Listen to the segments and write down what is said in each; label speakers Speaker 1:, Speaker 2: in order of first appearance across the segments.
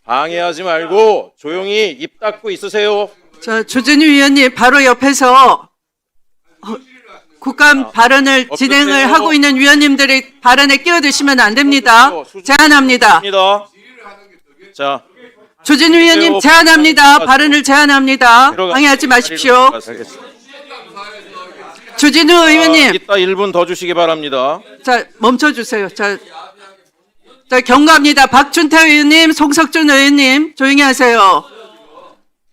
Speaker 1: 방해하지 말고 조용히 입 닫고 있으세요.
Speaker 2: 자, 조준희 위원님 바로 옆에서 국감 발언을 진행을 하고 있는 위원님들의 발언에 끼어드시면 안 됩니다. 제안합니다.
Speaker 1: 자,
Speaker 2: 조준희 위원님 제안합니다. 발언을 제안합니다. 방해하지 마십시오. 조진우 의원님,
Speaker 1: 이따 1분 더 주시기 바랍니다.
Speaker 2: 자 멈춰주세요. 자 경고합니다. 박준태 의원님, 송석준 의원님 조용히 하세요.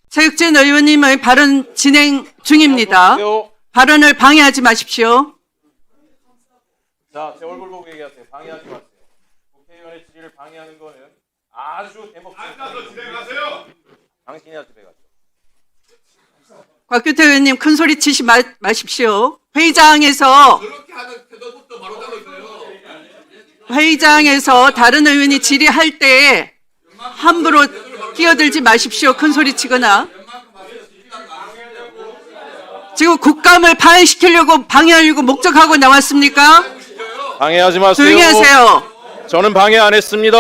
Speaker 2: 최혁진 의원님의 발언 진행 중입니다. 발언을 방해하지 마십시오.
Speaker 1: 자, 제 얼굴 보고 얘기하세요. 방해하지 마세요. 국회의원의 질의를 방해하는 거는 아주 대목적인 진행하세요. 당신이 하지 배가.
Speaker 2: 곽규태 의원님 큰 소리 치지 마십시오. 회의장에서 다른 의원이 질의할 때 함부로 끼어들지 마십시오. 큰 소리 치거나. 지금 국감을 파행시키려고 방해하려고 목적하고 나왔습니까?
Speaker 1: 방해하지 마세요.
Speaker 2: 조용히 하세요.
Speaker 1: 저는 방해 안 했습니다.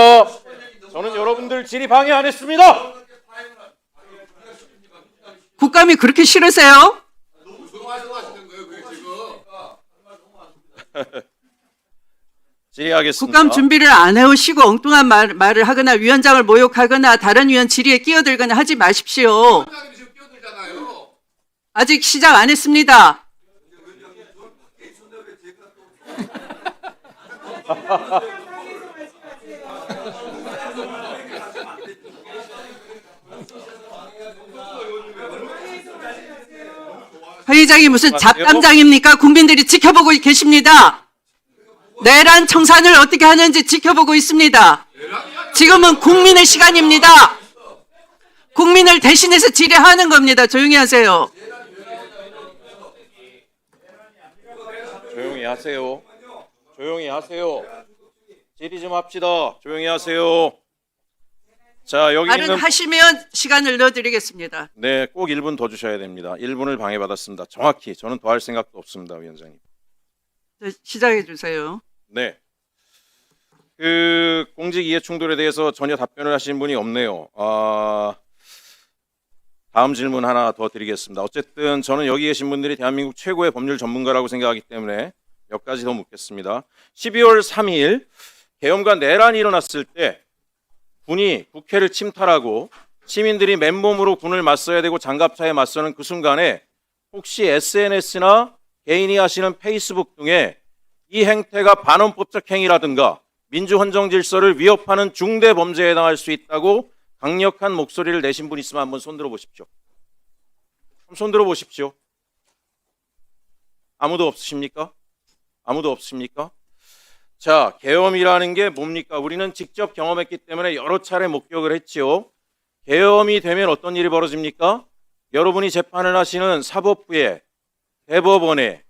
Speaker 1: 저는 여러분들 질의 방해 안 했습니다.
Speaker 2: 국감이 그렇게 싫으세요?
Speaker 3: 너무 조용하셔서 하시는 거예요, 그게 지금.
Speaker 1: 질의하겠습니다.
Speaker 2: 국감 준비를 안 해오시고 엉뚱한 말을 하거나 위원장을 모욕하거나 다른 위원 질의에 끼어들거나 하지 마십시오.
Speaker 3: 위원장님이 지금 끼어들잖아요.
Speaker 2: 아직 시작 안 했습니다. 회의장이 무슨 잡담장입니까? 국민들이 지켜보고 계십니다. 내란 청산을 어떻게 하는지 지켜보고 있습니다. 지금은 국민의 시간입니다. 국민을 대신해서 질의하는 겁니다. 조용히 하세요.
Speaker 1: 조용히 하세요. 조용히 하세요. 질의 좀 합시다. 조용히 하세요. 자, 여기 있는
Speaker 2: 발언하시면 시간을 넣어드리겠습니다.
Speaker 1: 네, 꼭 1분 더 주셔야 됩니다. 1분을 방해받았습니다. 정확히 저는 더 할 생각도 없습니다, 위원장님.
Speaker 2: 시작해 주세요.
Speaker 1: 네. 그 공직 이해 충돌에 대해서 전혀 답변을 하신 분이 없네요. 다음 질문 하나 더 드리겠습니다. 어쨌든 저는 여기 계신 분들이 대한민국 최고의 법률 전문가라고 생각하기 때문에 몇 가지 더 묻겠습니다. 12월 3일 계엄과 내란이 일어났을 때 군이 국회를 침탈하고 시민들이 맨몸으로 군을 맞서야 되고 장갑차에 맞서는 그 순간에 혹시 SNS나 개인이 하시는 페이스북 등에 이 행태가 반헌법적 행위라든가 민주헌정 질서를 위협하는 중대 범죄에 해당할 수 있다고 강력한 목소리를 내신 분 있으면 한번 손들어 보십시오. 손들어 보십시오. 아무도 없으십니까? 아무도 없습니까? 자, 계엄이라는 게 뭡니까? 우리는 직접 경험했기 때문에 여러 차례 목격을 했지요. 계엄이 되면 어떤 일이 벌어집니까? 여러분이 재판을 하시는 사법부에, 대법원에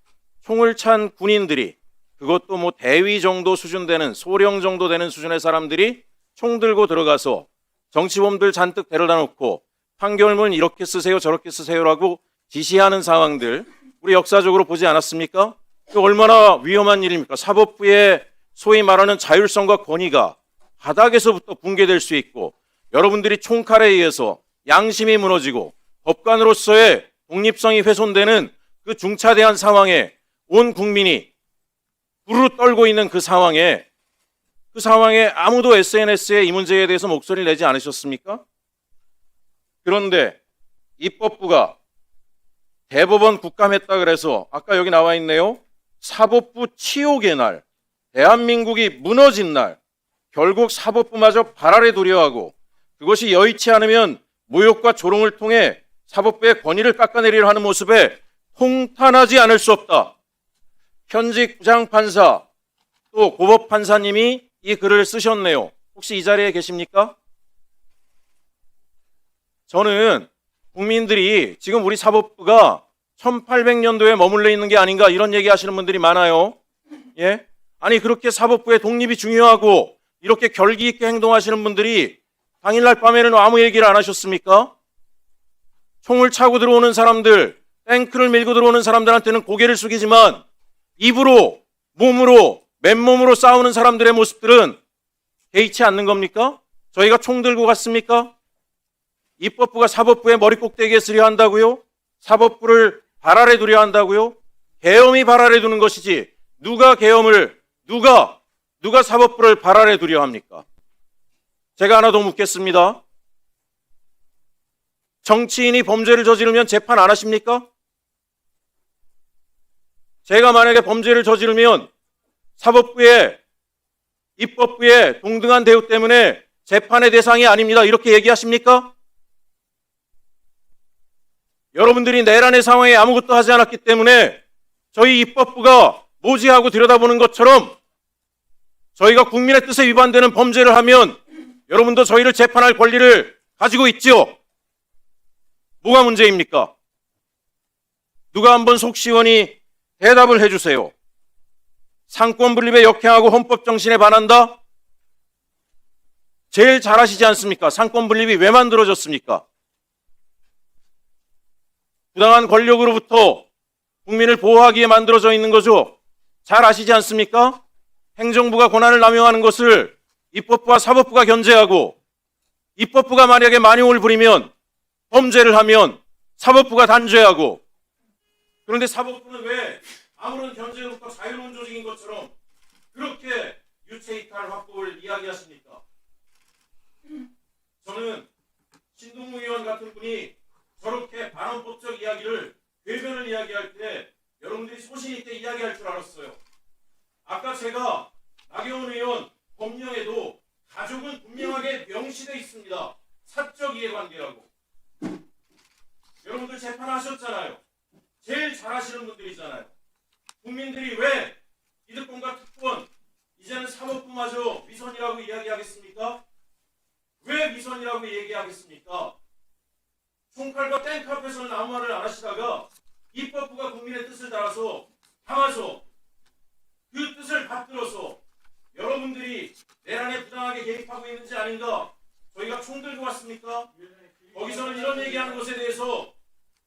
Speaker 1: 총을 찬 군인들이, 그것도 뭐 대위 정도 수준 되는, 소령 정도 되는 수준의 사람들이 총 들고 들어가서 정치범들 잔뜩 데려다 놓고 판결문 이렇게 쓰세요 저렇게 쓰세요라고 지시하는 상황들 우리 역사적으로 보지 않았습니까? 얼마나 위험한 일입니까? 사법부의 소위 말하는 자율성과 권위가 바닥에서부터 붕괴될 수 있고 여러분들이 총칼에 의해서 양심이 무너지고 법관으로서의 독립성이 훼손되는 그 중차대한 상황에 온 국민이 부르르 떨고 있는 그 상황에 아무도 SNS에 이 문제에 대해서 목소리를 내지 않으셨습니까? 그런데 입법부가 대법원 국감했다 그래서 아까 여기 나와 있네요. 사법부 치욕의 날, 대한민국이 무너진 날, 결국 사법부마저 발 아래 두려워하고 그것이 여의치 않으면 모욕과 조롱을 통해 사법부의 권위를 깎아내리려 하는 모습에 통탄하지 않을 수 없다. 현직 부장판사 또 고법판사님이 이 글을 쓰셨네요. 혹시 이 자리에 계십니까? 저는 국민들이 지금 우리 사법부가 1800년도에 머물러 있는 게 아닌가 이런 얘기 하시는 분들이 많아요. 예? 아니 그렇게 사법부의 독립이 중요하고 이렇게 결기 있게 행동하시는 분들이 당일날 밤에는 아무 얘기를 안 하셨습니까? 총을 차고 들어오는 사람들, 탱크를 밀고 들어오는 사람들한테는 고개를 숙이지만 입으로, 몸으로, 맨몸으로 싸우는 사람들의 모습들은 개의치 않는 겁니까? 저희가 총 들고 갔습니까? 입법부가 사법부의 머리 꼭대기에 쓰려 한다고요? 사법부를 발 아래 두려 한다고요? 계엄이 발 아래 두는 것이지 누가 계엄을 누가 사법부를 발 아래 두려 합니까? 제가 하나 더 묻겠습니다. 정치인이 범죄를 저지르면 재판 안 하십니까? 제가 만약에 범죄를 저지르면 사법부의 입법부의 동등한 대우 때문에 재판의 대상이 아닙니다. 이렇게 얘기하십니까? 여러분들이 내란의 상황에 아무것도 하지 않았기 때문에 저희 입법부가 모지하고 들여다보는 것처럼 저희가 국민의 뜻에 위반되는 범죄를 하면 여러분도 저희를 재판할 권리를 가지고 있지요. 뭐가 문제입니까? 누가 한번 속 시원히 대답을 해주세요. 상권 분립에 역행하고 헌법 정신에 반한다? 제일 잘하시지 않습니까? 상권 분립이 왜 만들어졌습니까? 부당한 권력으로부터 국민을 보호하기 위해 만들어져 있는 거죠. 잘 아시지 않습니까? 행정부가 권한을 남용하는 것을 입법부와 사법부가 견제하고 입법부가 만약에 만용을 부리면 범죄를 하면 사법부가 단죄하고 그런데 사법부는 왜 아무런 견제가 없고 자유로운 조직인 것처럼 그렇게 유체이탈 확보를 이야기하십니까? 저는 신동무 의원 같은 분이 저렇게 반헌법적 이야기를 궤변을 이야기할 때 여러분들이 소신 있게 이야기할 줄 알았어요. 아까 제가 나경원 의원 법령에도 가족은 분명하게 명시되어 있습니다. 사적 이해관계라고. 여러분들 재판하셨잖아요. 제일 잘하시는 분들이잖아요. 국민들이 왜 기득권과 특권 이제는 사법부마저 위선이라고 이야기하겠습니까? 왜 위선이라고 얘기하겠습니까? 총칼과 땡크 앞에서는 아무 말을 안 하시다가 입법부가 국민의 뜻을 따라서 담아서 그 뜻을 받들어서 여러분들이 내란에 부당하게 개입하고 있는지 아닌가 저희가 총 들고 왔습니까? 거기서는 이런 얘기하는 것에 대해서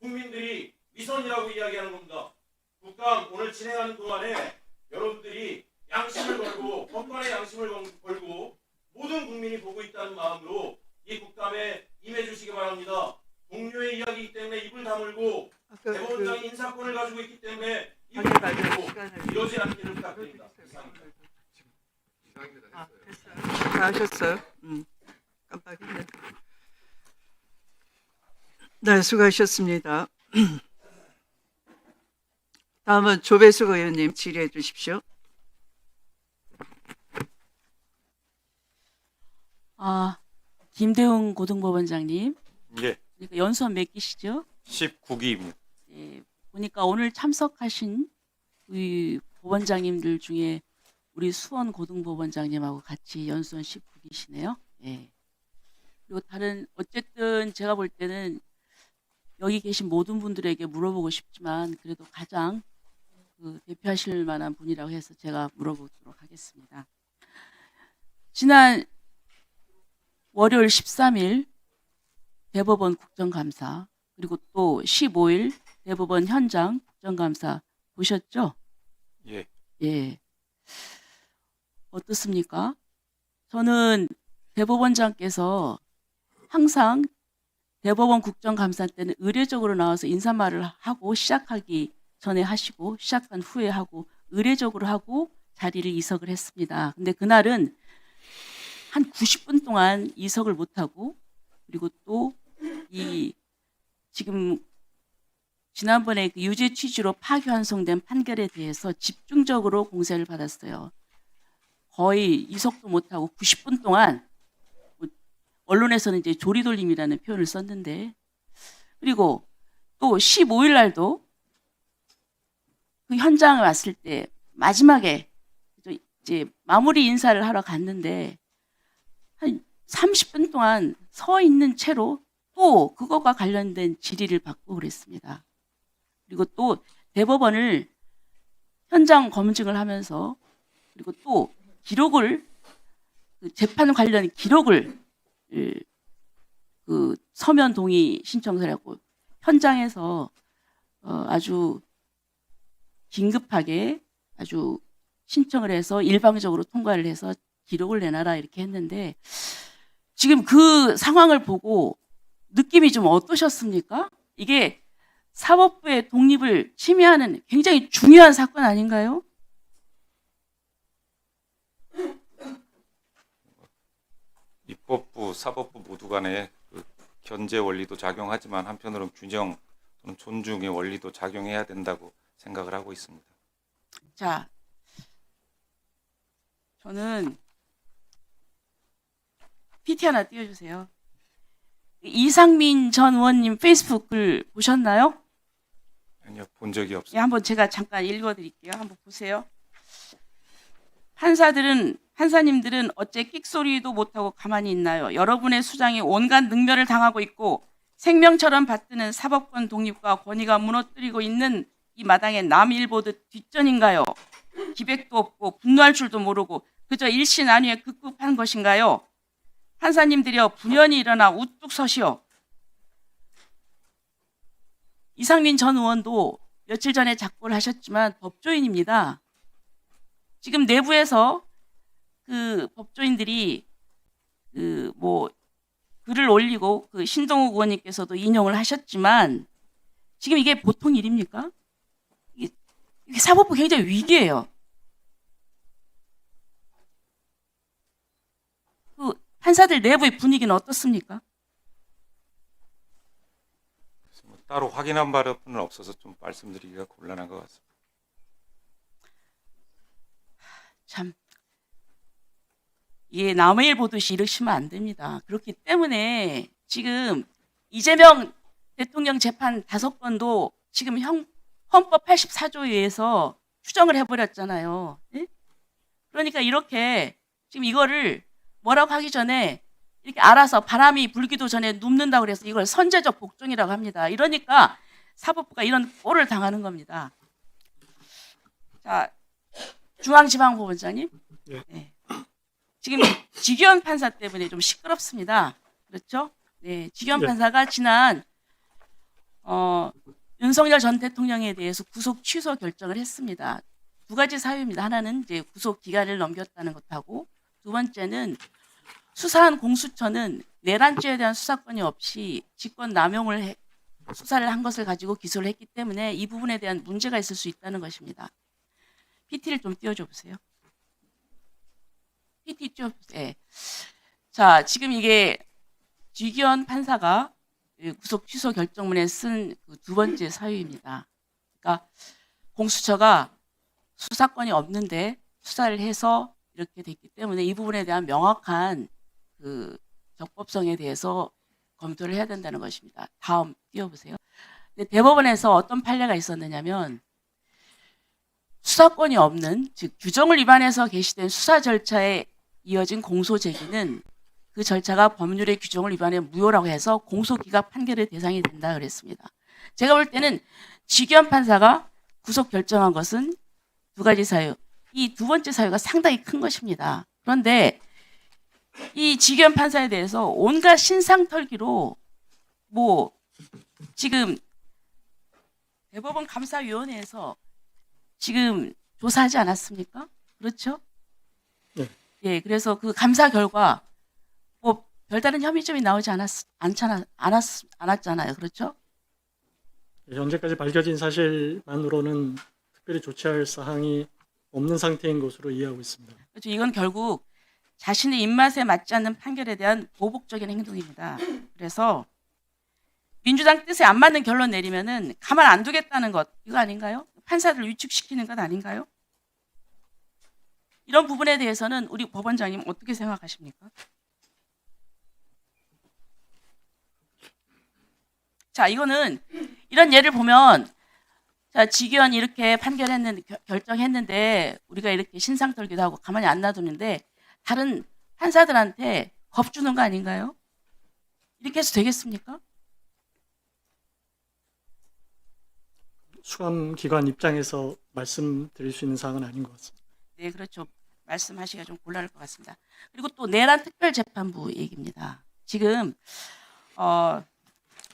Speaker 1: 국민들이 위선이라고 이야기하는 겁니다. 국감 오늘 진행하는 동안에 여러분들이 양심을 걸고 법관의 양심을 걸고 모든 국민이 보고 있다는 마음으로 이 국감에 임해 주시기 바랍니다. 동료의 이야기이기 때문에 입을 다물고 대법원장이 인사권을 가지고 있기 때문에 입을 다물고 이러지 않기를 부탁드립니다. 이상입니다.
Speaker 2: 됐어요. 다 하셨어요? 깜빡했네. 네, 수고하셨습니다. 다음은 조배숙 의원님 질의해 주십시오.
Speaker 4: 김대웅 고등법원장님,
Speaker 1: 예,
Speaker 4: 그러니까 연수원 몇 기시죠?
Speaker 1: 19기입니다.
Speaker 4: 예, 보니까 오늘 참석하신 우리 법원장님들 중에 우리 수원 고등법원장님하고 같이 연수원 19기시네요. 예. 그리고 다른 어쨌든 제가 볼 때는 여기 계신 모든 분들에게 물어보고 싶지만 그래도 가장 대표하실 만한 분이라고 해서 제가 물어보도록 하겠습니다. 지난 월요일 13일 대법원 국정감사 그리고 또 15일 대법원 현장 국정감사 보셨죠?
Speaker 1: 예.
Speaker 4: 예. 어떻습니까? 저는 대법원장께서 항상 대법원 국정감사 때는 의례적으로 나와서 인사말을 하고 시작하기 전에 하시고 시작한 후에 하고 의례적으로 하고 자리를 이석을 했습니다. 근데 그날은 한 90분 동안 이석을 못하고 그리고 또 이 지금 지난번에 그 유죄 취지로 파기환송된 판결에 대해서 집중적으로 공세를 받았어요. 거의 이석도 못하고 90분 동안 언론에서는 이제 조리돌림이라는 표현을 썼는데 그리고 또 15일 날도 그 현장에 왔을 때 마지막에 이제 마무리 인사를 하러 갔는데 한 30분 동안 서 있는 채로 또 그거가 관련된 질의를 받고 그랬습니다. 그리고 또 대법원을 현장 검증을 하면서 그리고 또 기록을 그 재판 관련 기록을 그 서면 동의 신청서를 하고 현장에서 아주 긴급하게 아주 신청을 해서 일방적으로 통과를 해서 기록을 내놔라 이렇게 했는데 지금 그 상황을 보고 느낌이 좀 어떠셨습니까? 이게 사법부의 독립을 침해하는 굉장히 중요한 사건 아닌가요?
Speaker 5: 입법부, 사법부 모두 간에 그 견제 원리도 작용하지만 한편으로는 균형 또는 존중의 원리도 작용해야 된다고 생각을 하고 있습니다.
Speaker 4: 자, 저는 PT 하나 띄워주세요. 이상민 전 의원님 페이스북 글 보셨나요?
Speaker 5: 아니요, 본 적이
Speaker 4: 예,
Speaker 5: 없습니다.
Speaker 4: 한번 제가 잠깐 읽어드릴게요. 한번 보세요. 판사님들은 어째 끽소리도 못하고 가만히 있나요? 여러분의 수장이 온갖 능멸을 당하고 있고 생명처럼 받드는 사법권 독립과 권위가 무너뜨리고 있는 이 마당에 남일 보듯 뒷전인가요? 기백도 없고 분노할 줄도 모르고 그저 일시난위에 급급한 것인가요? 판사님들이여 분연히 일어나 우뚝 서시오. 이상민 전 의원도 며칠 전에 작고를 하셨지만 법조인입니다. 지금 내부에서 그 법조인들이 글을 올리고 그 신동욱 의원님께서도 인용을 하셨지만 지금 이게 보통 일입니까? 이게 사법부 굉장히 위기예요. 그 판사들 내부의 분위기는 어떻습니까?
Speaker 5: 뭐 따로 확인한 바는 없어서 좀 말씀드리기가 곤란한 것 같습니다.
Speaker 4: 참, 예, 남의 일 보듯이 이러시면 안 됩니다. 그렇기 때문에 지금 이재명 대통령 재판 5건도 지금 헌법 84조에 의해서 추정을 해버렸잖아요. 예? 그러니까 이렇게 지금 이거를 뭐라고 하기 전에 이렇게 알아서 바람이 불기도 전에 눕는다고 그래서 이걸 선제적 복종이라고 합니다. 이러니까 사법부가 이런 꼴을 당하는 겁니다. 자, 중앙지방법원장님. 네. 지금 지기현 판사 때문에 좀 시끄럽습니다. 그렇죠? 네, 지기현 판사가 지난 윤석열 전 대통령에 대해서 구속 취소 결정을 했습니다. 2가지 사유입니다. 하나는 이제 구속 기간을 넘겼다는 것하고 두 번째는 수사한 공수처는 내란죄에 대한 수사권이 없이 직권 남용을 수사를 한 것을 가지고 기소를 했기 때문에 이 부분에 대한 문제가 있을 수 있다는 것입니다. PT를 좀 띄워줘 보세요. PT 띄워보세요. 네. 자, 지금 이게 지기현 판사가 구속 취소 결정문에 쓴 그 2번째 사유입니다. 그러니까 공수처가 수사권이 없는데 수사를 해서 이렇게 됐기 때문에 이 부분에 대한 명확한 그 적법성에 대해서 검토를 해야 된다는 것입니다. 다음 띄워보세요. 근데 대법원에서 어떤 판례가 있었느냐면 수사권이 없는, 즉 규정을 위반해서 개시된 수사 절차에 이어진 공소 제기는 그 절차가 법률의 규정을 위반해 무효라고 해서 공소기각 판결의 대상이 된다 그랬습니다. 제가 볼 때는 지기현 판사가 구속 결정한 것은 2가지 사유, 이 2번째 사유가 상당히 큰 것입니다. 그런데 이 지기현 판사에 대해서 온갖 신상털기로 지금 대법원 감사위원회에서 지금 조사하지 않았습니까? 그렇죠?
Speaker 6: 네.
Speaker 4: 예, 그래서 그 감사 결과 별다른 혐의점이 나오지 않았잖아요. 그렇죠?
Speaker 6: 현재까지 밝혀진 사실만으로는 특별히 조치할 사항이 없는 상태인 것으로 이해하고 있습니다.
Speaker 4: 그렇죠. 이건 결국 자신의 입맛에 맞지 않는 판결에 대한 보복적인 행동입니다. 그래서 민주당 뜻에 안 맞는 결론 내리면은 가만 안 두겠다는 것, 이거 아닌가요? 판사들 위축시키는 것 아닌가요? 이런 부분에 대해서는 우리 법원장님 어떻게 생각하십니까? 자, 이거는 이런 예를 보면 자, 지기현이 이렇게 결정했는데 우리가 이렇게 신상털기도 하고 가만히 안 놔두는데 다른 판사들한테 겁 주는 거 아닌가요? 이렇게 해서 되겠습니까?
Speaker 6: 수감기관 입장에서 말씀드릴 수 있는 사항은 아닌 것 같습니다.
Speaker 4: 네, 그렇죠. 말씀하시기가 좀 곤란할 것 같습니다. 그리고 또 내란 특별재판부 얘기입니다. 지금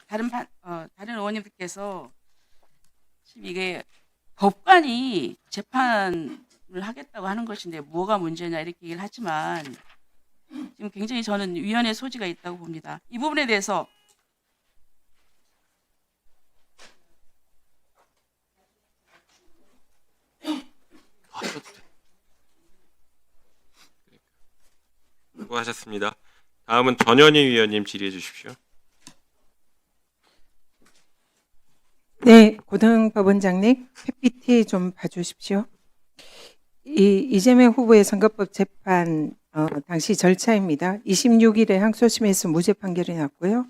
Speaker 4: 다른 의원님들께서 지금 이게 법관이 재판을 하겠다고 하는 것인데 뭐가 문제냐 이렇게 얘기를 하지만 지금 굉장히 저는 위헌의 소지가 있다고 봅니다. 이 부분에 대해서
Speaker 7: 수고하셨습니다. 다음은 전현희 위원님 질의해 주십시오.
Speaker 8: 네, 고등법원장님, PPT 좀 봐주십시오. 이재명 후보의 선거법 재판 당시 절차입니다. 26일에 항소심에서 무죄 판결이 났고요.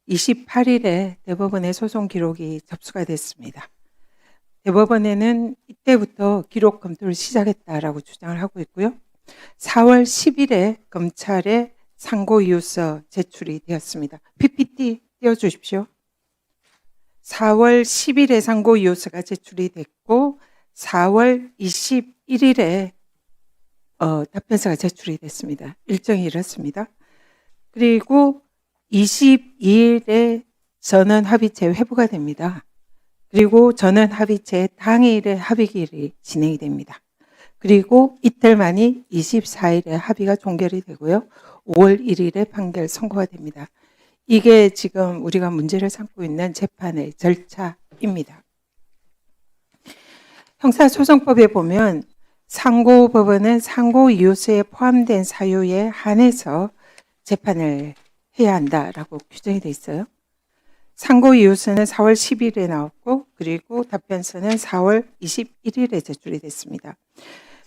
Speaker 8: 28일에 대법원에 소송 기록이 접수가 됐습니다. 대법원에는 이때부터 기록 검토를 시작했다라고 주장을 하고 있고요. 4월 10일에 검찰에 상고 이유서 제출이 되었습니다. PPT 띄워주십시오. 4월 10일에 상고 이유서가 제출이 됐고 4월 21일에 답변서가 제출이 됐습니다. 일정이 이렇습니다. 그리고 22일에 전원 합의체 회부가 됩니다. 그리고 전원 합의체 당일에 합의기일이 진행이 됩니다. 그리고 이틀 만이 24일에 합의가 종결이 되고요. 5월 1일에 판결 선고가 됩니다. 이게 지금 우리가 문제를 삼고 있는 재판의 절차입니다. 형사소송법에 보면 상고법원은 상고 이유서에 포함된 사유에 한해서 재판을 해야 한다라고 규정이 돼 있어요. 상고 이유서는 4월 10일에 나왔고 그리고 답변서는 4월 21일에 제출이 됐습니다.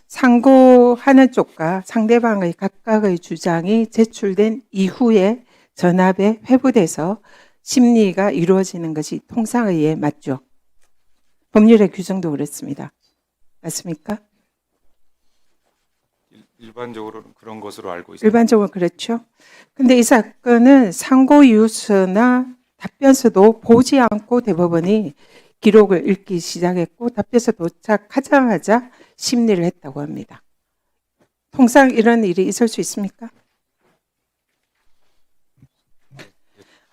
Speaker 8: 상고하는 쪽과 상대방의 각각의 주장이 제출된 이후에 전압에 회부돼서 심리가 이루어지는 것이 통상의에 맞죠. 법률의 규정도 그렇습니다. 맞습니까?
Speaker 5: 일반적으로는 그런 것으로 알고 있습니다.
Speaker 8: 일반적으로 그렇죠. 근데 이 사건은 상고 이유서나 답변서도 보지 않고 대법원이 기록을 읽기 시작했고 답변서 도착하자마자 심리를 했다고 합니다. 통상 이런 일이 있을 수 있습니까?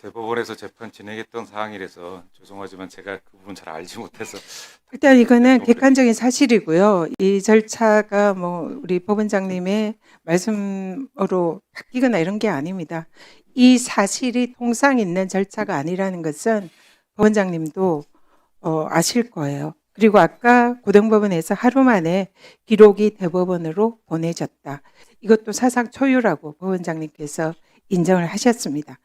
Speaker 5: 대법원에서 재판 진행했던 사항이라서 죄송하지만 제가 그 부분 잘 알지 못해서
Speaker 8: 일단 이거는 객관적인 사실이고요. 이 절차가 뭐 우리 법원장님의 말씀으로 바뀌거나 이런 게 아닙니다. 이 사실이 통상 있는 절차가 아니라는 것은 법원장님도 아실 거예요. 그리고 아까 고등법원에서 하루 만에 기록이 대법원으로 보내졌다. 이것도 사상 초유라고 법원장님께서 인정을 하셨습니다.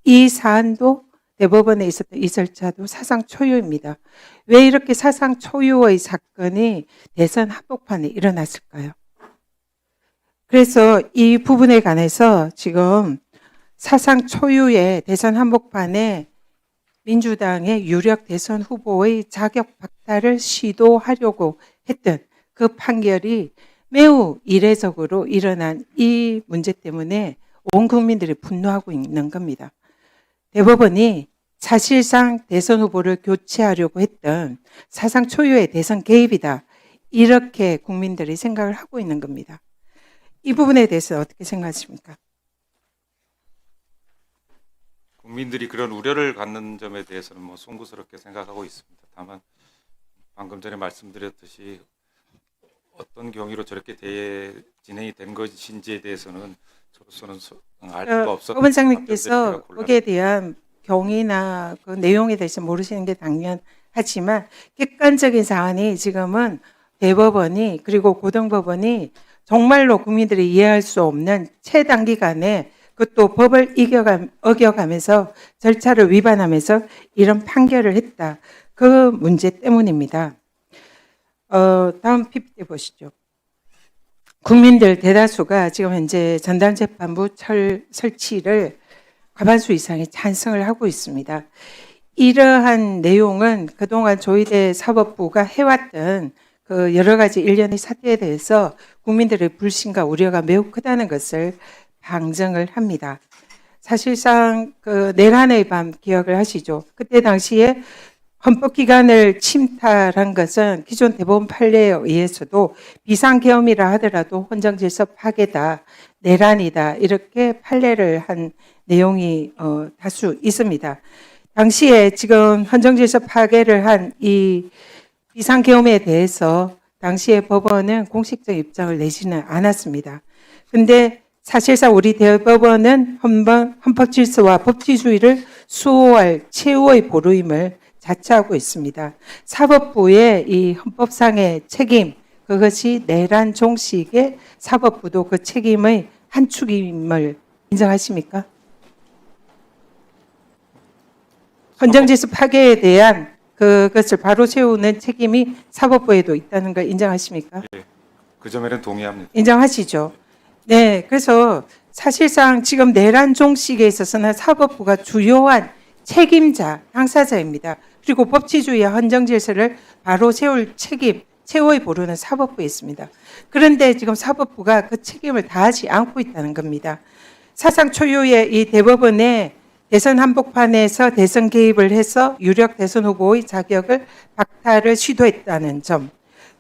Speaker 8: 이 사안도 대법원에 있었던 이 절차도 사상 초유입니다. 왜 이렇게 사상 초유의 사건이 대선 한복판에 일어났을까요? 그래서 이 부분에 관해서 지금 사상 초유의 대선 한복판에 민주당의 유력 대선 후보의 자격 박탈을 시도하려고 했던 그 판결이 매우 이례적으로 일어난 이 문제 때문에 온 국민들이 분노하고 있는 겁니다. 대법원이 사실상 대선 후보를 교체하려고 했던 사상 초유의 대선 개입이다. 이렇게 국민들이 생각을 하고 있는 겁니다. 이 부분에 대해서 어떻게 생각하십니까?
Speaker 5: 국민들이 그런 우려를 갖는 점에 대해서는 뭐 송구스럽게 생각하고 있습니다. 다만 방금 전에 말씀드렸듯이 어떤 경위로 저렇게 진행이 된 것인지에 대해서는 저로서는 알 수가 없었고
Speaker 8: 법원장님께서 거기에 대한 경위나 그 내용에 대해서 모르시는 게 당연하지만 객관적인 사안이 지금은 대법원이 그리고 고등법원이 정말로 국민들이 이해할 수 없는 최단기간에 그것도 법을 어겨가면서 절차를 위반하면서 이런 판결을 했다. 그 문제 때문입니다. 다음 PPT 보시죠. 국민들 대다수가 지금 현재 전담재판부 설치를 과반수 이상이 찬성을 하고 있습니다. 이러한 내용은 그동안 조희대 사법부가 해왔던 그 여러 가지 일련의 사태에 대해서 국민들의 불신과 우려가 매우 크다는 것을 방증을 합니다. 사실상 그 내란의 밤 기억을 하시죠. 그때 당시에 헌법기관을 침탈한 것은 기존 대법원 판례에 의해서도 비상계엄이라 하더라도 헌정질서 파괴다, 내란이다 이렇게 판례를 한 내용이 다수 있습니다. 당시에 지금 헌정질서 파괴를 한 이 비상계엄에 대해서 당시에 법원은 공식적 입장을 내지는 않았습니다. 근데 사실상 우리 대법원은 헌법 질서와 법치주의를 수호할 최후의 보루임을 자처하고 있습니다. 사법부의 이 헌법상의 책임, 그것이 내란 종식의 사법부도 그 책임의 한 축임을 인정하십니까? 헌정질서 파괴에 대한 그것을 바로 세우는 책임이 사법부에도 있다는 걸 인정하십니까?
Speaker 5: 그 점에는 동의합니다.
Speaker 8: 인정하시죠? 네, 그래서 사실상 지금 내란 종식에 있어서는 사법부가 주요한 책임자, 당사자입니다. 그리고 법치주의와 헌정질서를 바로 세울 책임, 최후의 보루는 사법부에 있습니다. 그런데 지금 사법부가 그 책임을 다하지 않고 있다는 겁니다. 사상 초유의 이 대법원의 대선 한복판에서 대선 개입을 해서 유력 대선 후보의 자격을 박탈을 시도했다는 점,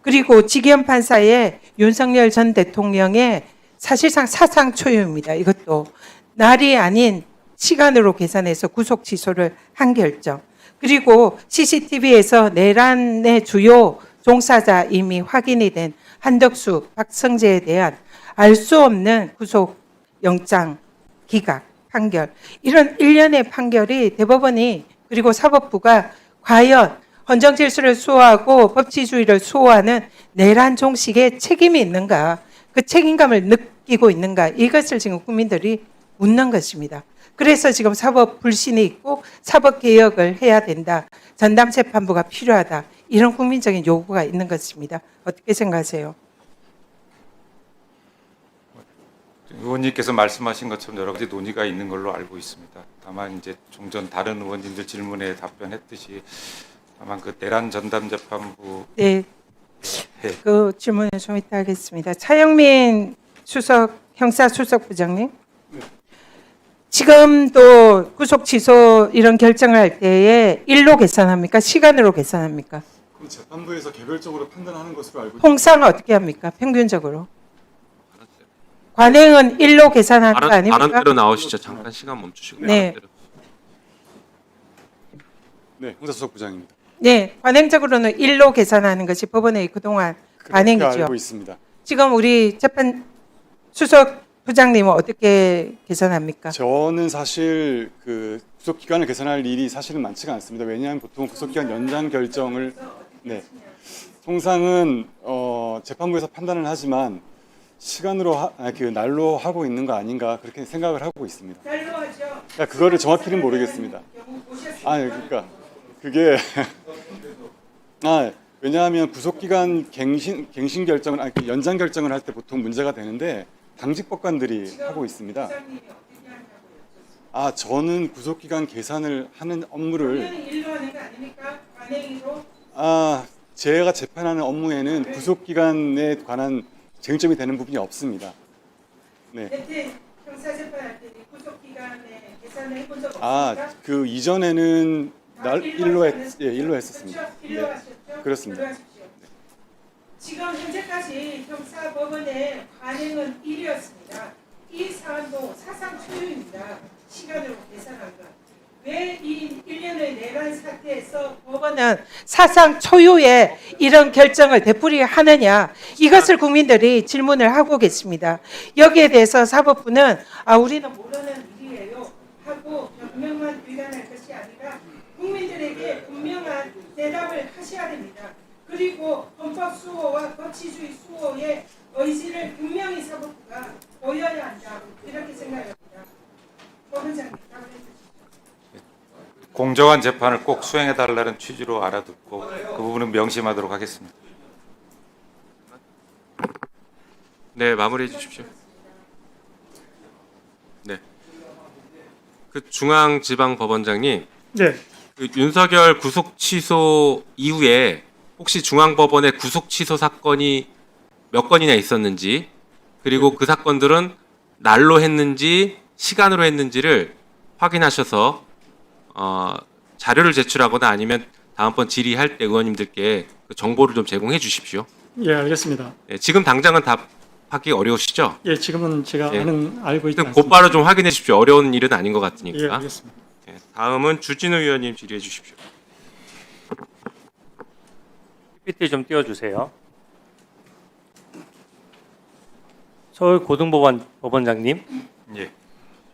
Speaker 8: 그리고 직위원 판사의 윤석열 전 대통령의 사실상 사상 초유입니다. 이것도 날이 아닌 시간으로 계산해서 구속 취소를 한 결정, 그리고 CCTV에서 내란의 주요 종사자 이미 확인이 된 한덕수, 박성재에 대한 알 수 없는 구속 영장 기각 판결, 이런 일련의 판결이 대법원이 그리고 사법부가 과연 헌정질서를 수호하고 법치주의를 수호하는 내란 종식에 책임이 있는가, 그 책임감을 느끼고 있는가, 이것을 지금 국민들이 묻는 것입니다. 그래서 지금 사법 불신이 있고 사법 개혁을 해야 된다, 전담 재판부가 필요하다, 이런 국민적인 요구가 있는 것입니다. 어떻게 생각하세요?
Speaker 5: 의원님께서 말씀하신 것처럼 여러 가지 논의가 있는 걸로 알고 있습니다. 다만 이제 종전 다른 의원님들 질문에 답변했듯이 다만 그 내란 전담 재판부
Speaker 8: 네, 그 질문을 좀 이따 하겠습니다. 차영민 형사수석부장님, 지금도 구속 취소 이런 결정을 할 때에 일로 계산합니까? 시간으로 계산합니까?
Speaker 9: 그럼 재판부에서 개별적으로 판단하는 것으로 알고
Speaker 8: 통상 어떻게 합니까? 평균적으로? 관행은 일로 계산하는 거
Speaker 7: 발언대로
Speaker 8: 아닙니까?
Speaker 7: 나오시죠. 잠깐 시간 멈추시고.
Speaker 8: 네.
Speaker 7: 발언대로.
Speaker 9: 네, 홍사수석 부장입니다.
Speaker 8: 네, 관행적으로는 일로 계산하는 것이 법원의 그동안
Speaker 9: 그렇게
Speaker 8: 관행이죠.
Speaker 9: 알고 있습니다.
Speaker 8: 지금 우리 재판 수석 부장님은 어떻게 계산합니까?
Speaker 9: 저는 사실 그 구속 기간을 계산할 일이 사실은 많지가 않습니다. 왜냐하면 보통 구속 기간 연장 결정을 통상은 재판부에서 판단을 하지만 시간으로 그 날로 하고 있는 거 아닌가 그렇게 생각을 하고 있습니다.
Speaker 8: 날로 하죠.
Speaker 9: 그러니까 그거를 정확히는 모르겠습니다. 그러니까 그게 왜냐하면 구속 기간 갱신 결정을 그 연장 결정을 할 때 보통 문제가 되는데 당직 법관들이 하고 있습니다. 저는 구속 기간 계산을 하는 업무를
Speaker 8: 일로 하는 거 아닙니까? 관행으로?
Speaker 9: 제가 재판하는 업무에는 구속 기간에 관한 쟁점이 되는 부분이 없습니다. 네.
Speaker 8: 여태 형사재판할 때 구속 기간에 계산을 해본 적 없습니까?
Speaker 9: 그 이전에는 일로 했었습니다.
Speaker 8: 일로 하셨죠?
Speaker 9: 그렇습니다.
Speaker 8: 일로 하십시오. 지금 현재까지 형사법원의 관행은 1이었습니다. 이 사안도 사상 초유입니다. 시간으로 계산한 것. 왜 이 1년의 내란 사태에서 법원은 사상 초유의 이런 결정을 되풀이하느냐, 이것을 국민들이 질문을 하고 계십니다. 여기에 대해서 사법부는 우리는 모르는 일이에요 하고 변명만 비난할 것이 아니라 국민들에게 분명한 대답을 하셔야 됩니다. 그리고 헌법 수호와 법치주의 수호의 의지를 분명히 사법부가 보여야 한다, 이렇게 생각합니다. 법원장님, 답을 해주시죠.
Speaker 5: 공정한 재판을 꼭 수행해달라는 취지로 알아듣고 그 부분은 명심하도록 하겠습니다.
Speaker 7: 네, 마무리해 주십시오. 네. 그 중앙지방법원장님,
Speaker 6: 네,
Speaker 7: 그 윤석열 구속 취소 이후에 혹시 중앙법원의 구속 취소 사건이 몇 건이나 있었는지, 그리고 그 사건들은 날로 했는지 시간으로 했는지를 확인하셔서 자료를 제출하거나 아니면 다음번 질의할 때 의원님들께 그 정보를 좀 제공해 주십시오.
Speaker 6: 예, 알겠습니다.
Speaker 7: 네, 지금 당장은 답하기 어려우시죠?
Speaker 6: 예, 지금은 제가
Speaker 7: 예.
Speaker 6: 알고 있지
Speaker 7: 하여튼
Speaker 6: 않습니다.
Speaker 7: 곧바로 좀 확인해 주십시오. 어려운 일은 아닌 것
Speaker 6: 예,
Speaker 7: 같으니까.
Speaker 6: 알겠습니다.
Speaker 7: 네, 다음은 주진우 의원님 질의해 주십시오.
Speaker 10: PPT 좀 띄워주세요. 서울고등법원 법원장님,
Speaker 5: 예.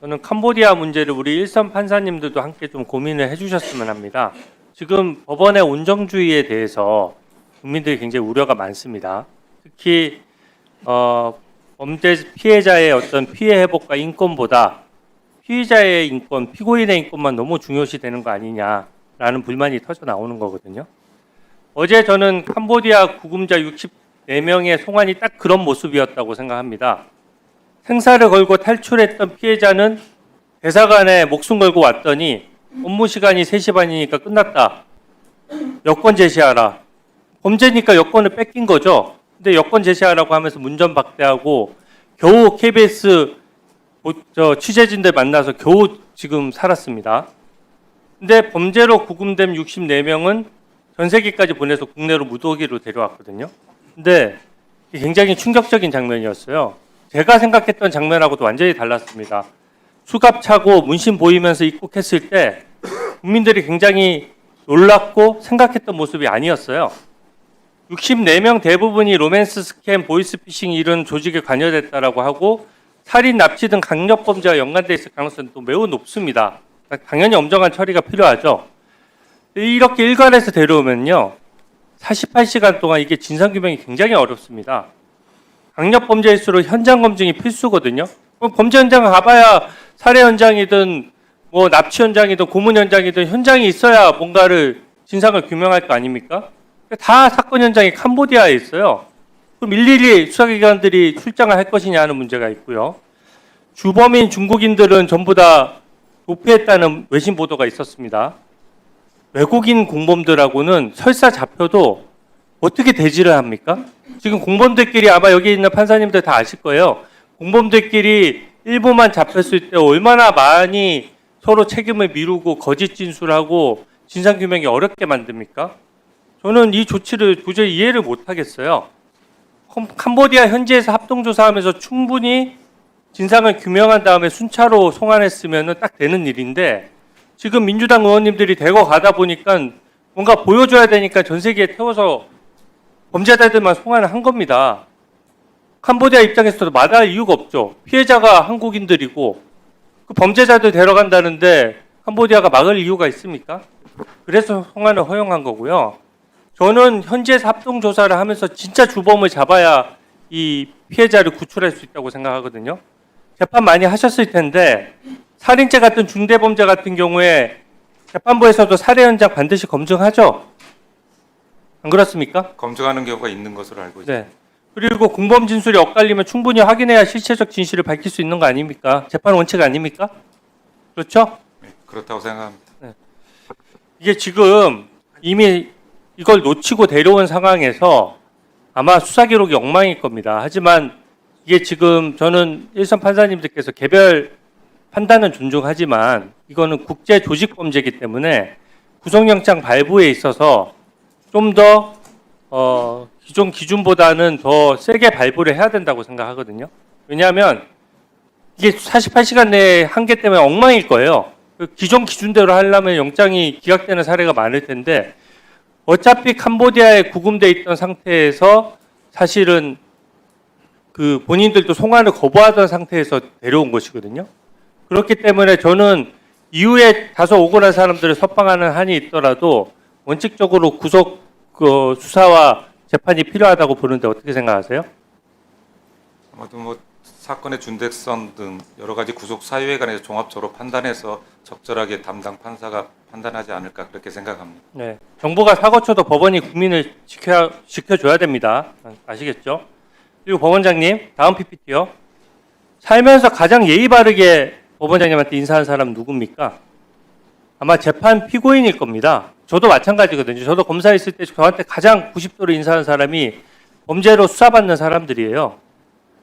Speaker 10: 저는 캄보디아 문제를 우리 일선 판사님들도 함께 좀 고민을 해주셨으면 합니다. 지금 법원의 온정주의에 대해서 국민들이 굉장히 우려가 많습니다. 특히 범죄 피해자의 어떤 피해 회복과 인권보다 피의자의 인권, 피고인의 인권만 너무 중요시되는 거 아니냐라는 불만이 터져 나오는 거거든요. 어제 저는 캄보디아 구금자 64명의 송환이 딱 그런 모습이었다고 생각합니다. 생사를 걸고 탈출했던 피해자는 대사관에 목숨 걸고 왔더니 업무 시간이 3시 반이니까 끝났다. 여권 제시하라. 범죄니까 여권을 뺏긴 거죠. 근데 여권 제시하라고 하면서 문전박대하고 겨우 KBS 취재진들 만나서 겨우 지금 살았습니다. 근데 범죄로 구금된 64명은 전세기까지 보내서 국내로 무더기로 데려왔거든요. 근데 굉장히 충격적인 장면이었어요. 제가 생각했던 장면하고도 완전히 달랐습니다. 수갑 차고 문신 보이면서 입국했을 때 국민들이 굉장히 놀랍고 생각했던 모습이 아니었어요. 64명 대부분이 로맨스 스캠, 보이스피싱 이런 조직에 관여됐다라고 하고 살인, 납치 등 강력범죄와 연관돼 있을 가능성이 또 매우 높습니다. 당연히 엄정한 처리가 필요하죠. 이렇게 일괄해서 데려오면요, 48시간 동안 이게 진상규명이 굉장히 어렵습니다. 강력범죄일수록 현장 검증이 필수거든요. 범죄 현장 가봐야 살해 현장이든 뭐 납치 현장이든 고문 현장이든 현장이 있어야 뭔가를 진상을 규명할 거 아닙니까? 다 사건 현장이 캄보디아에 있어요. 그럼 일일이 수사기관들이 출장을 할 것이냐 하는 문제가 있고요. 주범인 중국인들은 전부 다 도피했다는 외신 보도가 있었습니다. 외국인 공범들하고는 설사 잡혀도 어떻게 대지를 합니까? 지금 공범들끼리 아마 여기 있는 판사님들 다 아실 거예요. 공범들끼리 일부만 잡혔을 때 얼마나 많이 서로 책임을 미루고 거짓 진술하고 진상규명이 어렵게 만듭니까? 저는 이 조치를 도저히 이해를 못하겠어요. 캄보디아 현지에서 합동조사하면서 충분히 진상을 규명한 다음에 순차로 송환했으면 딱 되는 일인데 지금 민주당 의원님들이 대거 가다 보니까 뭔가 보여줘야 되니까 전 세계에 태워서 범죄자들만 송환을 한 겁니다. 캄보디아 입장에서도 마다할 이유가 없죠. 피해자가 한국인들이고 그 범죄자들 데려간다는데 캄보디아가 막을 이유가 있습니까? 그래서 송환을 허용한 거고요. 저는 현지에서 합동조사를 하면서 진짜 주범을 잡아야 이 피해자를 구출할 수 있다고 생각하거든요. 재판 많이 하셨을 텐데 살인죄 같은 중대범죄 같은 경우에 재판부에서도 살해 현장 반드시 검증하죠? 안 그렇습니까?
Speaker 5: 검증하는 경우가 있는 것으로 알고 있습니다.
Speaker 10: 네. 그리고 공범 진술이 엇갈리면 충분히 확인해야 실체적 진실을 밝힐 수 있는 거 아닙니까? 재판 원칙 아닙니까? 그렇죠?
Speaker 5: 네, 그렇다고 생각합니다.
Speaker 10: 이게 지금 이미 이걸 놓치고 데려온 상황에서 아마 수사 기록이 엉망일 겁니다. 하지만 이게 지금 저는 일선 판사님들께서 개별 판단은 존중하지만 이거는 국제 조직 범죄이기 때문에 구속영장 발부에 있어서 좀 더 기존 기준보다는 더 세게 발부를 해야 된다고 생각하거든요. 왜냐하면 이게 48시간 내에 한계 때문에 엉망일 거예요. 기존 기준대로 하려면 영장이 기각되는 사례가 많을 텐데 어차피 캄보디아에 구금돼 있던 상태에서 사실은 그 본인들도 송환을 거부하던 상태에서 데려온 것이거든요. 그렇기 때문에 저는 이후에 다소 억울한 사람들을 석방하는 한이 있더라도 원칙적으로 구속 수사와 재판이 필요하다고 보는데 어떻게 생각하세요?
Speaker 5: 아마도 뭐 사건의 중대성 등 여러 가지 구속 사유에 관해서 종합적으로 판단해서 적절하게 담당 판사가 판단하지 않을까 그렇게 생각합니다.
Speaker 10: 네, 정부가 사고 쳐도 법원이 국민을 지켜줘야 됩니다. 아시겠죠? 그리고 법원장님, 다음 PPT요. 살면서 가장 예의 바르게 법원장님한테 인사한 사람 누굽니까? 아마 재판 피고인일 겁니다. 저도 마찬가지거든요. 저도 검사했을 때 저한테 가장 90도로 인사한 사람이 범죄로 수사받는 사람들이에요.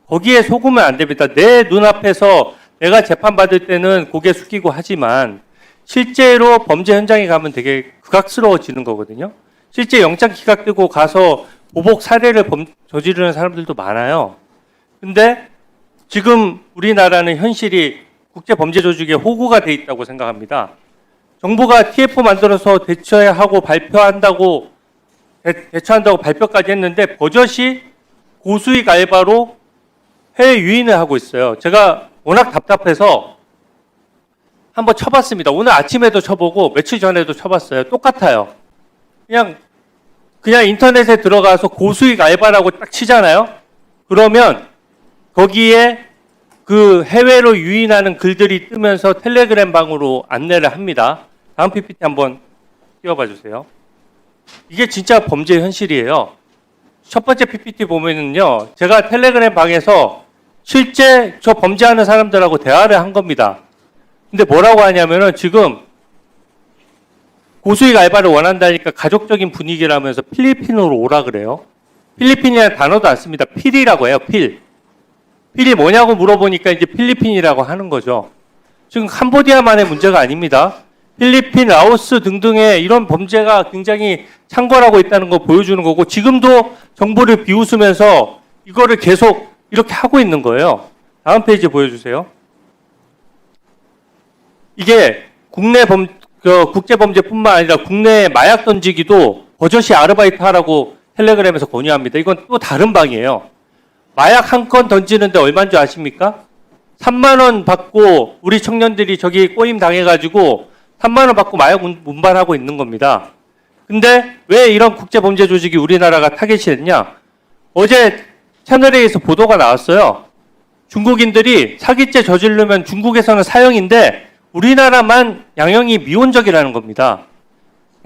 Speaker 10: 거기에 속으면 안 됩니다. 내 눈앞에서 내가 재판받을 때는 고개 숙이고 하지만 실제로 범죄 현장에 가면 되게 극악스러워지는 거거든요. 실제 영장 기각되고 가서 보복 살해를 저지르는 사람들도 많아요. 근데 지금 우리나라는 현실이 국제범죄조직의 호구가 돼 있다고 생각합니다. 정부가 TF 만들어서 대처하고 발표한다고 발표까지 했는데 버젓이 고수익 알바로 해외 유인을 하고 있어요. 제가 워낙 답답해서 한번 쳐봤습니다. 오늘 아침에도 쳐보고 며칠 전에도 쳐봤어요. 똑같아요. 그냥 인터넷에 들어가서 고수익 알바라고 딱 치잖아요. 그러면 거기에 그 해외로 유인하는 글들이 뜨면서 텔레그램 방으로 안내를 합니다. 다음 PPT 한번 띄워봐 주세요. 이게 진짜 범죄 현실이에요. 첫 번째 PPT 보면은요, 제가 텔레그램 방에서 실제 저 범죄하는 사람들하고 대화를 한 겁니다. 근데 뭐라고 하냐면은 지금 고수익 알바를 원한다니까 가족적인 분위기라면서 필리핀으로 오라 그래요. 필리핀이라는 단어도 안 씁니다. 필이라고 해요, 필. 필이 뭐냐고 물어보니까 이제 필리핀이라고 하는 거죠. 지금 캄보디아만의 문제가 아닙니다. 필리핀, 라오스 등등의 이런 범죄가 굉장히 창궐하고 있다는 거 보여주는 거고, 지금도 정부를 비웃으면서 이거를 계속 이렇게 하고 있는 거예요. 다음 페이지 보여주세요. 이게 국제범죄뿐만 아니라 국내 마약 던지기도 버젓이 아르바이트 하라고 텔레그램에서 권유합니다. 이건 또 다른 방이에요. 마약 한 건 던지는데 얼마인 줄 아십니까? 3만 원 받고 우리 청년들이 저기 꼬임 당해가지고 3만 원 받고 마약 운반하고 있는 겁니다. 근데 왜 이런 국제범죄 조직이 우리나라가 타겟이 됐냐? 어제 채널A에서 보도가 나왔어요. 중국인들이 사기죄 저지르면 중국에서는 사형인데 우리나라만 양형이 미온적이라는 겁니다.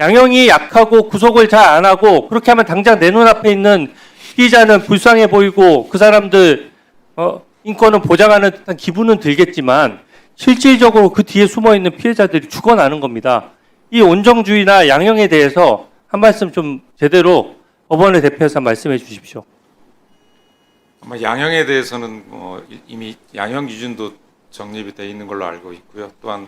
Speaker 10: 양형이 약하고 구속을 잘 안 하고 그렇게 하면 당장 내 눈앞에 있는 피의자는 불쌍해 보이고 그 사람들 인권을 보장하는 듯한 기분은 들겠지만 실질적으로 그 뒤에 숨어있는 피해자들이 죽어나는 겁니다. 이 온정주의나 양형에 대해서 한 말씀 좀 제대로 법원을 대표해서 말씀해 주십시오.
Speaker 5: 아마 양형에 대해서는 이미 양형 기준도 정립이 돼 있는 걸로 알고 있고요. 또한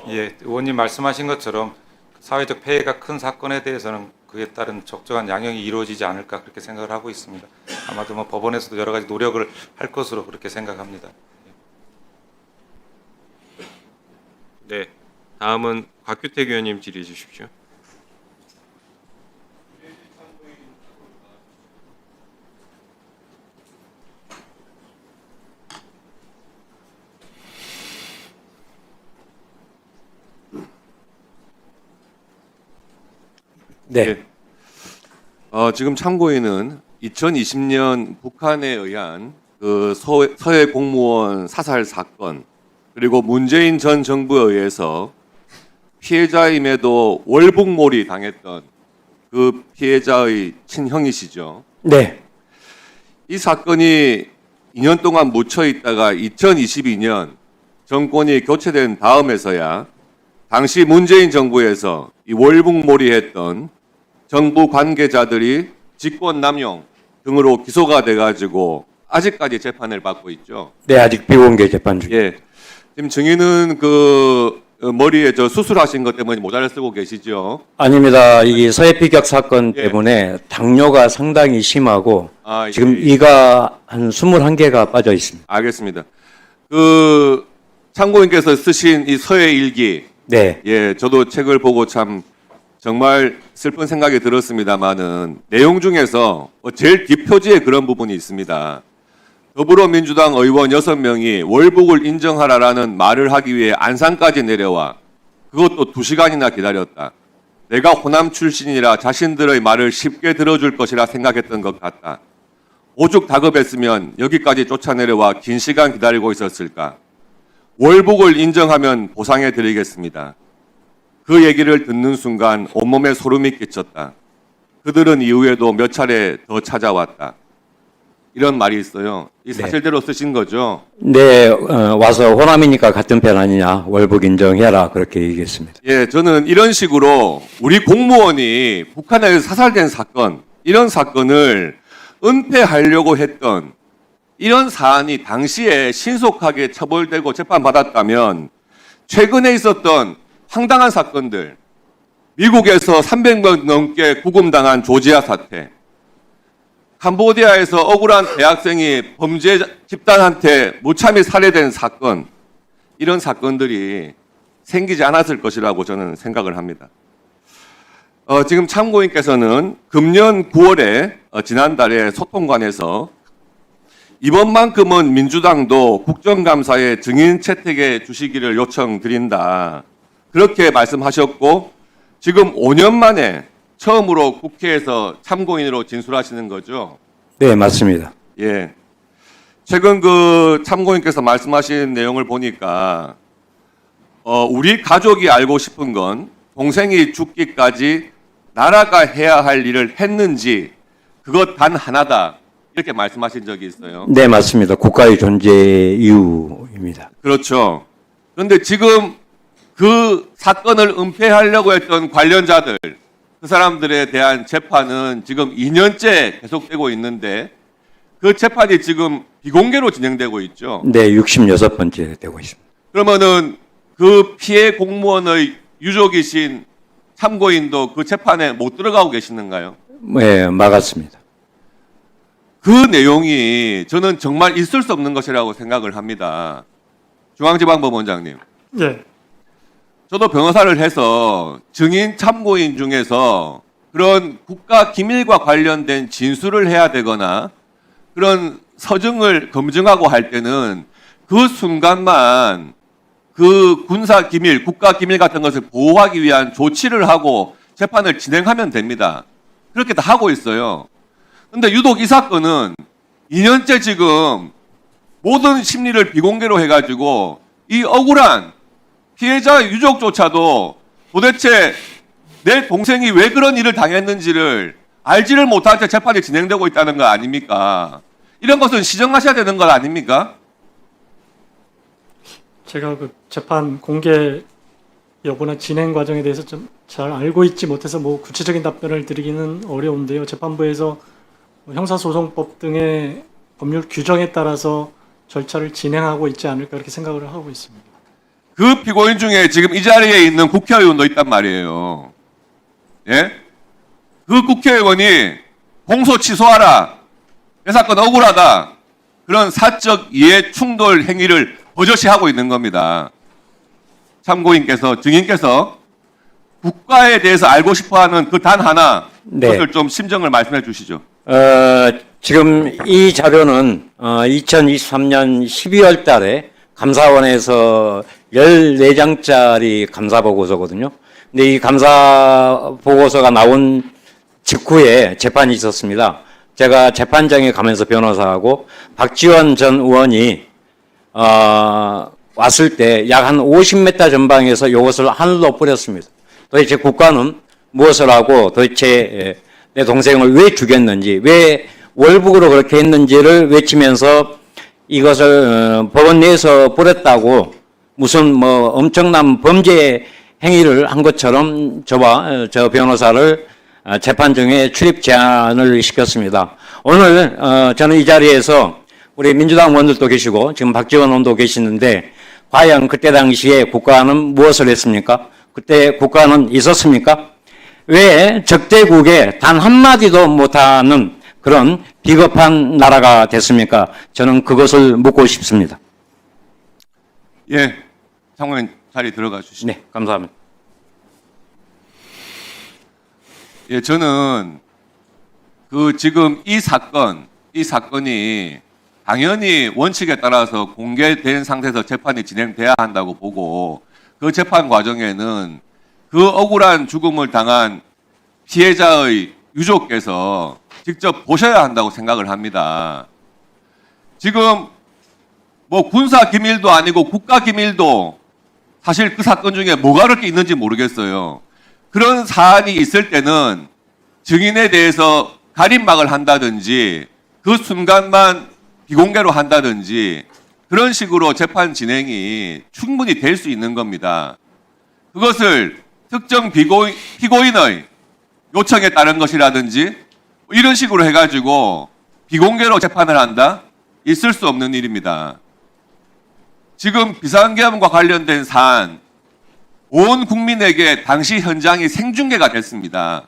Speaker 5: 의원님 말씀하신 것처럼 사회적 폐해가 큰 사건에 대해서는 그에 따른 적정한 양형이 이루어지지 않을까 그렇게 생각을 하고 있습니다. 아마도 법원에서도 여러 가지 노력을 할 것으로 그렇게 생각합니다.
Speaker 7: 네, 다음은 곽규택 의원님 질의해 주십시오.
Speaker 11: 네. 지금 참고인은 2020년 북한에 의한 그 서해 공무원 사살 사건 그리고 문재인 전 정부에 의해서 피해자임에도 월북몰이 당했던 그 피해자의 친형이시죠. 네. 이 사건이 2년 동안 묻혀 있다가 2022년 정권이 교체된 다음에서야 당시 문재인 정부에서 이 월북몰이했던 정부 관계자들이 직권남용 등으로 기소가 돼가지고 아직까지 재판을 받고 있죠.
Speaker 12: 네, 아직 비공개 재판 중.
Speaker 11: 예. 지금 증인은 그 머리에 저 수술하신 것 때문에 모자를 쓰고 계시죠.
Speaker 12: 아닙니다. 이 서해피격 사건
Speaker 11: 예.
Speaker 12: 때문에 당뇨가 상당히 심하고
Speaker 11: 아,
Speaker 12: 지금
Speaker 11: 예.
Speaker 12: 이가 한 21개가 빠져 있습니다.
Speaker 11: 알겠습니다. 그 참고인께서 쓰신 이 서해 일기,
Speaker 12: 네.
Speaker 11: 예, 저도 책을 보고 참 정말 슬픈 생각이 들었습니다만은 내용 중에서 제일 뒷표지에 그런 부분이 있습니다. 더불어민주당 의원 6명이 월북을 인정하라라는 말을 하기 위해 안산까지 내려와 그것도 2시간이나 기다렸다. 내가 호남 출신이라 자신들의 말을 쉽게 들어줄 것이라 생각했던 것 같다. 오죽 다급했으면 여기까지 쫓아내려와 긴 시간 기다리고 있었을까. 월북을 인정하면 보상해 드리겠습니다. 그 얘기를 듣는 순간 온몸에 소름이 끼쳤다. 그들은 이후에도 몇 차례 더 찾아왔다. 이런 말이 있어요. 이 사실대로 쓰신 거죠?
Speaker 12: 네, 와서 호남이니까 같은 편 아니냐. 월북 인정해라. 그렇게 얘기했습니다.
Speaker 11: 예, 저는 이런 식으로 우리 공무원이 북한에서 사살된 사건, 이런 사건을 은폐하려고 했던 이런 사안이 당시에 신속하게 처벌되고 재판받았다면 최근에 있었던 황당한 사건들, 미국에서 300명 넘게 구금당한 조지아 사태, 캄보디아에서 억울한 대학생이 범죄 집단한테 무참히 살해된 사건, 이런 사건들이 생기지 않았을 것이라고 저는 생각을 합니다. 지금 참고인께서는 금년 9월에 지난달에 소통관에서 이번만큼은 민주당도 국정감사에 증인 채택해 주시기를 요청드린다. 그렇게 말씀하셨고 지금 5년 만에 처음으로 국회에서 참고인으로 진술하시는 거죠?
Speaker 12: 네, 맞습니다.
Speaker 11: 예. 최근 그 참고인께서 말씀하신 내용을 보니까 우리 가족이 알고 싶은 건 동생이 죽기까지 나라가 해야 할 일을 했는지 그것 단 하나다. 이렇게 말씀하신 적이 있어요.
Speaker 12: 네, 맞습니다. 국가의 존재 이유입니다.
Speaker 11: 그렇죠. 그런데 지금 그 사건을 은폐하려고 했던 관련자들, 그 사람들에 대한 재판은 지금 2년째 계속되고 있는데 그 재판이 지금 비공개로 진행되고 있죠.
Speaker 12: 네, 66번째 되고 있습니다.
Speaker 11: 그러면은 그 피해 공무원의 유족이신 참고인도 그 재판에 못 들어가고 계시는가요?
Speaker 12: 네, 막았습니다.
Speaker 11: 그 내용이 저는 정말 있을 수 없는 것이라고 생각을 합니다. 중앙지방법원장님.
Speaker 6: 예.
Speaker 11: 저도 변호사를 해서 증인 참고인 중에서 그런 국가 기밀과 관련된 진술을 해야 되거나 그런 서증을 검증하고 할 때는 그 순간만 그 군사 기밀, 국가 기밀 같은 것을 보호하기 위한 조치를 하고 재판을 진행하면 됩니다. 그렇게 다 하고 있어요. 근데 유독 이 사건은 2년째 지금 모든 심리를 비공개로 해가지고 이 억울한 피해자 유족조차도 도대체 내 동생이 왜 그런 일을 당했는지를 알지를 못한 채 재판이 진행되고 있다는 거 아닙니까? 이런 것은 시정하셔야 되는 것 아닙니까?
Speaker 6: 제가 그 재판 공개 여부나 진행 과정에 대해서 좀 잘 알고 있지 못해서 뭐 구체적인 답변을 드리기는 어려운데요. 재판부에서 형사소송법 등의 법률 규정에 따라서 절차를 진행하고 있지 않을까 그렇게 생각을 하고 있습니다.
Speaker 11: 그 피고인 중에 지금 이 자리에 있는 국회의원도 있단 말이에요. 예? 그 국회의원이 공소 취소하라. 이 사건 억울하다. 그런 사적 이해 충돌 행위를 버젓이 하고 있는 겁니다. 참고인께서, 증인께서 국가에 대해서 알고 싶어하는 그 단 하나,
Speaker 12: 네.
Speaker 11: 그것을 좀 심정을 말씀해 주시죠.
Speaker 12: 지금 이 자료는 2023년 12월 달에 감사원에서 14장짜리 감사 보고서거든요. 근데 이 감사 보고서가 나온 직후에 재판이 있었습니다. 제가 재판장에 가면서 변호사하고 박지원 전 의원이 왔을 때 약 한 50m 전방에서 이것을 하늘로 뿌렸습니다. 도대체 국가는 무엇을 하고 도대체 내 동생을 왜 죽였는지, 왜 월북으로 그렇게 했는지를 외치면서 이것을 법원 내에서 뿌렸다고 무슨 뭐 엄청난 범죄 행위를 한 것처럼 저와 저 변호사를 재판정에 출입 제한을 시켰습니다. 오늘 저는 이 자리에서 우리 민주당 의원들도 계시고 지금 박지원 의원도 계시는데 과연 그때 당시에 국가는 무엇을 했습니까? 그때 국가는 있었습니까? 왜 적대국에 단 한마디도 못하는 그런 비겁한 나라가 됐습니까? 저는 그것을 묻고 싶습니다.
Speaker 11: 예, 참고인 자리 들어가 주시죠.
Speaker 12: 네, 감사합니다.
Speaker 11: 예, 저는 그 지금 이 사건이 당연히 원칙에 따라서 공개된 상태에서 재판이 진행돼야 한다고 보고 그 재판 과정에는 그 억울한 죽음을 당한 피해자의 유족께서 직접 보셔야 한다고 생각을 합니다. 지금 뭐 군사 기밀도 아니고 국가 기밀도 사실 그 사건 중에 뭐가 그렇게 있는지 모르겠어요. 그런 사안이 있을 때는 증인에 대해서 가림막을 한다든지 그 순간만 비공개로 한다든지 그런 식으로 재판 진행이 충분히 될 수 있는 겁니다. 그것을 특정 피고인의 요청에 따른 것이라든지 이런 식으로 해가지고 비공개로 재판을 한다? 있을 수 없는 일입니다. 지금 비상계엄과 관련된 사안 온 국민에게 당시 현장이 생중계가 됐습니다.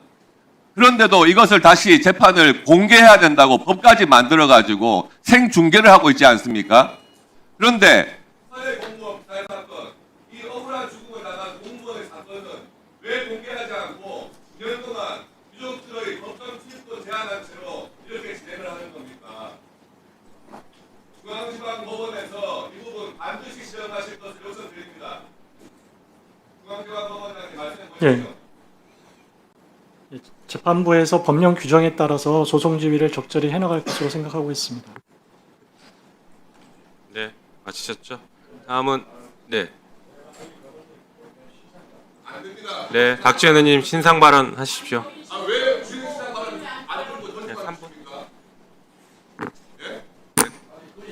Speaker 11: 그런데도 이것을 다시 재판을 공개해야 된다고 법까지 만들어가지고 생중계를 하고 있지 않습니까? 그런데 서해 공무원 피살 사건, 이 억울한 죽음을 당한 공무원의 사건은 왜 공개하지 않고 2년 동안 유족들의 법정 출입도 제한한 채로 이렇게 진행을 하는 겁니까?
Speaker 6: 예. 재판부에서 법령 규정에 따라서 소송 지휘를 적절히 해나갈 것으로 생각하고 있습니다.
Speaker 7: 네, 마치셨죠? 다음은 네. 네, 박지원 의원님 신상 발언 하십시오.
Speaker 3: 아왜 주인상 발언 안 하는 거
Speaker 7: 네, 3분.
Speaker 3: 예?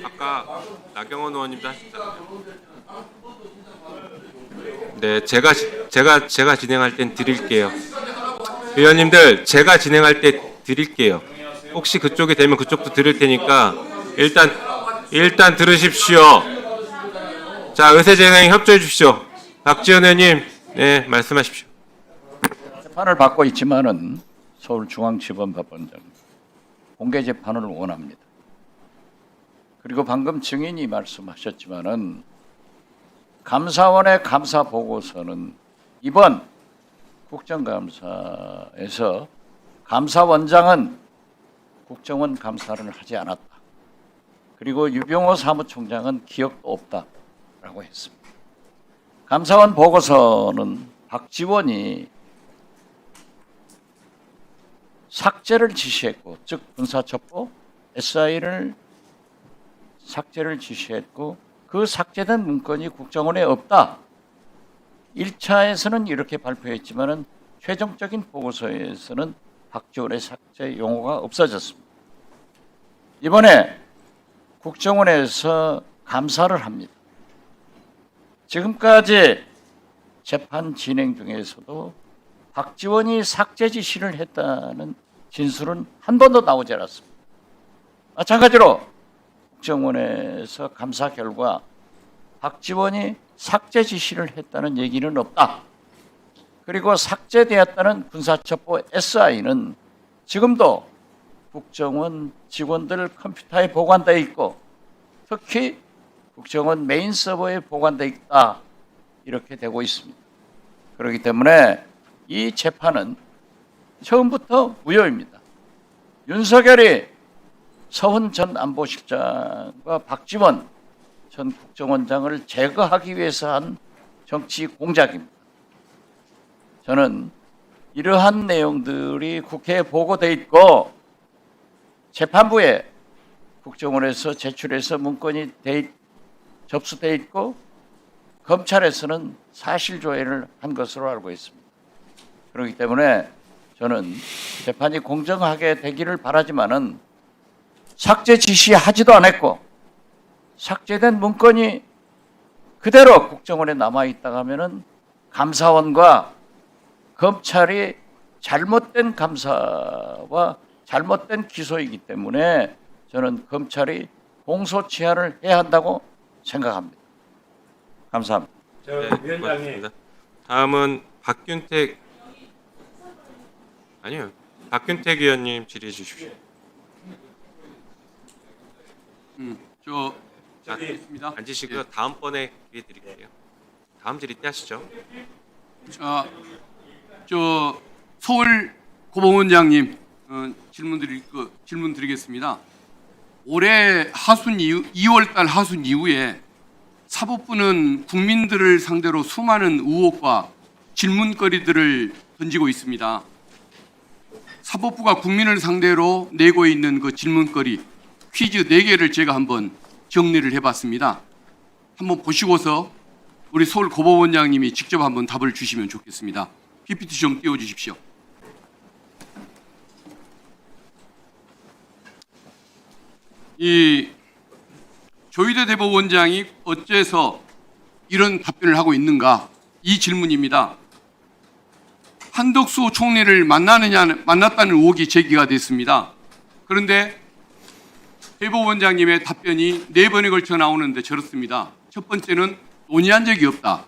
Speaker 7: 아까 나경원 의원님도 하셨잖아요. 네, 제가 진행할 땐 드릴게요. 의원님들 제가 진행할 때 드릴게요. 혹시 그쪽이 되면 그쪽도 드릴 테니까 일단 들으십시오. 자, 의회 진행에 협조해 주십시오. 박지원 의원님, 네, 말씀하십시오.
Speaker 13: 재판을 받고 있지만은 서울중앙지법법원장 공개 재판을 원합니다. 그리고 방금 증인이 말씀하셨지만은 감사원의 감사 보고서는 이번 국정감사에서 감사원장은 국정원 감사를 하지 않았다. 그리고 유병호 사무총장은 기억도 없다라고 했습니다. 감사원 보고서는 박지원이 삭제를 지시했고, 즉 군사첩보 SI를 삭제를 지시했고 그 삭제된 문건이 국정원에 없다. 1차에서는 이렇게 발표했지만은 최종적인 보고서에서는 박지원의 삭제 용어가 없어졌습니다. 이번에 국정원에서 감사를 합니다. 지금까지 재판 진행 중에서도 박지원이 삭제 지시를 했다는 진술은 한 번도 나오지 않았습니다. 마찬가지로 국정원에서 감사 결과 박지원이 삭제 지시를 했다는 얘기는 없다. 그리고 삭제되었다는 군사첩보 SI는 지금도 국정원 직원들 컴퓨터에 보관되어 있고 특히 국정원 메인 서버에 보관되어 있다. 이렇게 되고 있습니다. 그렇기 때문에 이 재판은 처음부터 무효입니다. 윤석열이 서훈 전 안보실장과 박지원 전 국정원장을 제거하기 위해서 한 정치 공작입니다. 저는 이러한 내용들이 국회에 보고돼 있고 재판부에 국정원에서 제출해서 문건이 접수돼 있고 검찰에서는 사실조회를 한 것으로 알고 있습니다. 그렇기 때문에 저는 재판이 공정하게 되기를 바라지만은 삭제 지시하지도 않았고 삭제된 문건이 그대로 국정원에 남아있다가 하면은 감사원과 검찰이 잘못된 감사와 잘못된 기소이기 때문에 저는 검찰이 공소시효를 해야 한다고 생각합니다. 감사합니다.
Speaker 7: 네, 고맙습니다. 다음은 박균택 의원님 질의해 주십시오. 앉으시고요. 다음번에 기회 드릴게요. 다음 질의 때 하시죠.
Speaker 14: 서울 고법원장님 질문 드리겠습니다. 올해 하순 이후 2월달 하순 이후에 사법부는 국민들을 상대로 수많은 의혹과 질문거리들을 던지고 있습니다. 사법부가 국민을 상대로 내고 있는 그 질문거리 퀴즈 4개를 제가 한번 정리를 해봤습니다. 한번 보시고서 우리 서울 고법원장님이 직접 한번 답을 주시면 좋겠습니다. PPT 좀 띄워주십시오. 이 조희대 대법원장이 어째서 이런 답변을 하고 있는가? 이 질문입니다. 한덕수 총리를 만났다는 의혹이 제기가 됐습니다. 그런데 대법원장님의 답변이 4번에 걸쳐 나오는데 저렇습니다. 첫 번째는 논의한 적이 없다.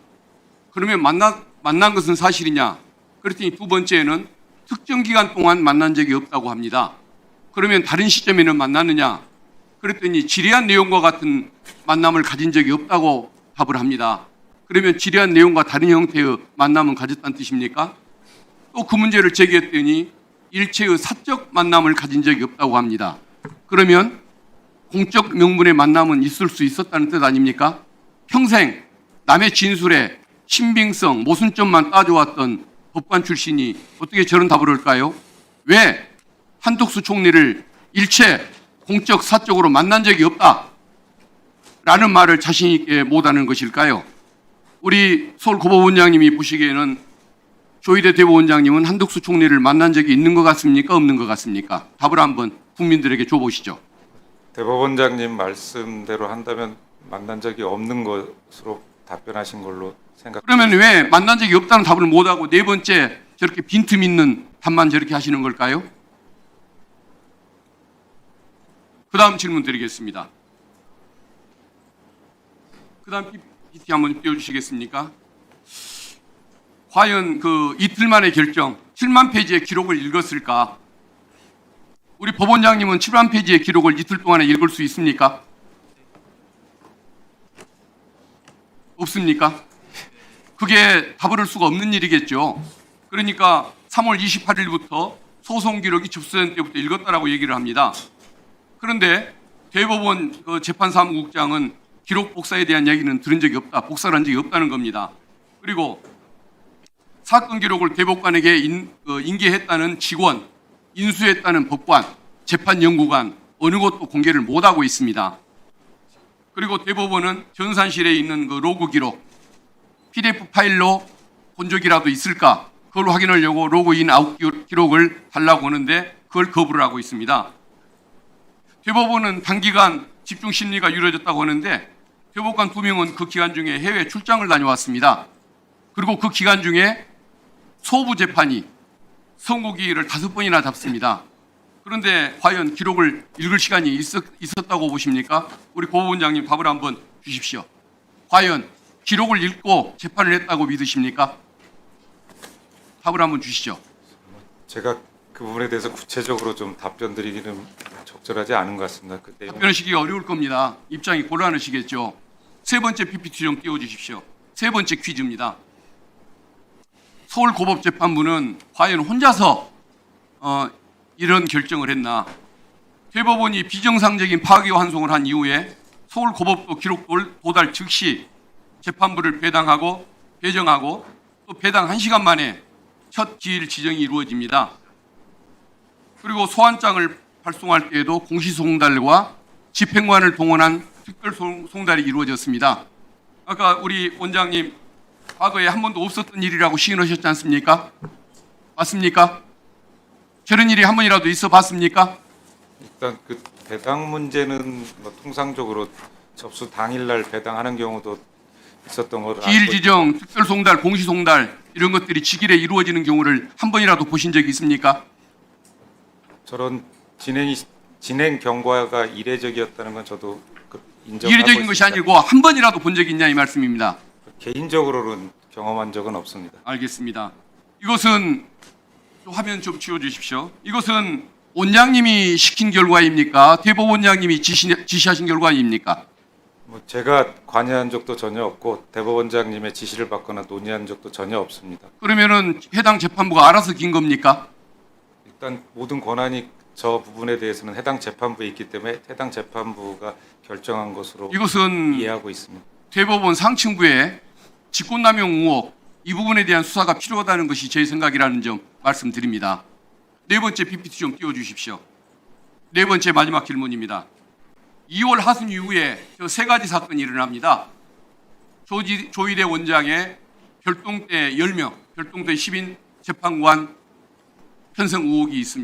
Speaker 14: 그러면 만난 것은 사실이냐? 그랬더니 두 번째는 특정 기간 동안 만난 적이 없다고 합니다. 그러면 다른 시점에는 만났느냐? 그랬더니 지리한 내용과 같은 만남을 가진 적이 없다고 답을 합니다. 그러면 지리한 내용과 다른 형태의 만남은 가졌다는 뜻입니까? 또 그 문제를 제기했더니 일체의 사적 만남을 가진 적이 없다고 합니다. 그러면 공적 명분의 만남은 있을 수 있었다는 뜻 아닙니까? 평생 남의 진술에 신빙성, 모순점만 따져왔던 법관 출신이 어떻게 저런 답을 할까요? 왜 한덕수 총리를 일체 공적 사적으로 만난 적이 없다 라는 말을 자신 있게 못하는 것일까요? 우리 서울고법원장님이 보시기에는 조희대 대법원장님은 한덕수 총리를 만난 적이 있는 것 같습니까? 없는 것 같습니까? 답을 한번 국민들에게 줘보시죠.
Speaker 5: 대법원장님 말씀대로 한다면 만난 적이 없는 것으로 답변하신 걸로 생각.
Speaker 14: 그러면 왜 만난 적이 없다는 답을 못하고 네 번째 저렇게 빈틈 있는 답만 저렇게 하시는 걸까요? 그 다음 질문 드리겠습니다. 그 다음 PPT 한번 띄워주시겠습니까? 과연 그 이틀 만의 결정, 7만 페이지의 기록을 읽었을까? 우리 법원장님은 7만 페이지의 기록을 이틀 동안에 읽을 수 있습니까? 없습니까? 그게 답을 수가 없는 일이겠죠. 그러니까 3월 28일부터 소송 기록이 접수된 때부터 읽었다라고 얘기를 합니다. 그런데 대법원 그 재판사무국장은 기록 복사에 대한 이야기는 들은 적이 없다, 복사를 한 적이 없다는 겁니다. 그리고 사건 기록을 대법관에게 인계했다는 직원, 인수했다는 법관, 재판연구관 어느 것도 공개를 못하고 있습니다. 그리고 대법원은 전산실에 있는 그 로그 기록, PDF 파일로 본 적이라도 있을까? 그걸 확인하려고 로그인 아웃 기록을 달라고 하는데 그걸 거부를 하고 있습니다. 대법원은 단기간 집중 심리가 이루어졌다고 하는데 대법관 2명은 그 기간 중에 해외 출장을 다녀왔습니다. 그리고 그 기간 중에 소부 재판이 선고기일을 5번이나 잡습니다. 그런데 과연 기록을 읽을 시간이 있었다고 보십니까? 우리 고법원장님 답을 한번 주십시오. 과연 기록을 읽고 재판을 했다고 믿으십니까? 답을 한번 주시죠.
Speaker 5: 제가 그 부분에 대해서 구체적으로 좀 답변 드리기는 적절하지 않은 것 같습니다.
Speaker 14: 답변하시기 어려울 겁니다. 입장이 곤란하시겠죠. 세 번째 PPT 좀 띄워주십시오. 세 번째 퀴즈입니다. 서울고법재판부는 과연 혼자서 이런 결정을 했나? 대법원이 비정상적인 파기환송을 한 이후에 서울고법도 기록 도달 즉시 재판부를 배정하고 또 배당 1시간 만에 첫 기일 지정이 이루어집니다. 그리고 소환장을 발송할 때에도 공시송달과 집행관을 동원한 특별송달이 이루어졌습니다. 아까 우리 원장님 과거에 한 번도 없었던 일이라고 시인하셨지 않습니까? 맞습니까? 저런 일이 한 번이라도 있어 봤습니까?
Speaker 5: 일단 그 배당 문제는 뭐 통상적으로 접수 당일날 배당하는 경우도 있었던 걸로
Speaker 14: 기일 지정, 특별송달, 공시송달 이런 것들이 직일에 이루어지는 경우를 한 번이라도 보신 적이 있습니까?
Speaker 5: 저런 진행 경과가 이례적이었다는 건 저도 인정하고
Speaker 14: 이례적인 것이
Speaker 5: 있습니다.
Speaker 14: 아니고 한 번이라도 본 적이 있냐 이 말씀입니다.
Speaker 5: 개인적으로는 경험한 적은 없습니다.
Speaker 14: 알겠습니다. 이것은 화면 좀 치워주십시오. 이것은 원장님이 시킨 결과입니까? 대법원장님이 지시하신 결과입니까?
Speaker 5: 뭐 제가 관여한 적도 전혀 없고 대법원장님의 지시를 받거나 논의한 적도 전혀 없습니다.
Speaker 14: 그러면은 해당 재판부가 알아서 긴 겁니까?
Speaker 5: 일단 모든 권한이 저 부분에 대해서는 해당 재판부에 있기 때문에 해당 재판부가 결정한 것으로
Speaker 14: 이것은
Speaker 5: 이해하고 있습니다.
Speaker 14: 대법원 상층부에 직권남용 의혹 이 부분에 대한 수사가 필요하다는 것이 제 생각이라는 점 말씀드립니다. 네 번째 PPT 좀 띄워주십시오. 네 번째 마지막 질문입니다. 2월 하순 이후에 저 세 가지 사건이 일어납니다. 조희대 원장의 별동대 10명, 별동대 10인 재판관 편성 의혹이 있습니다.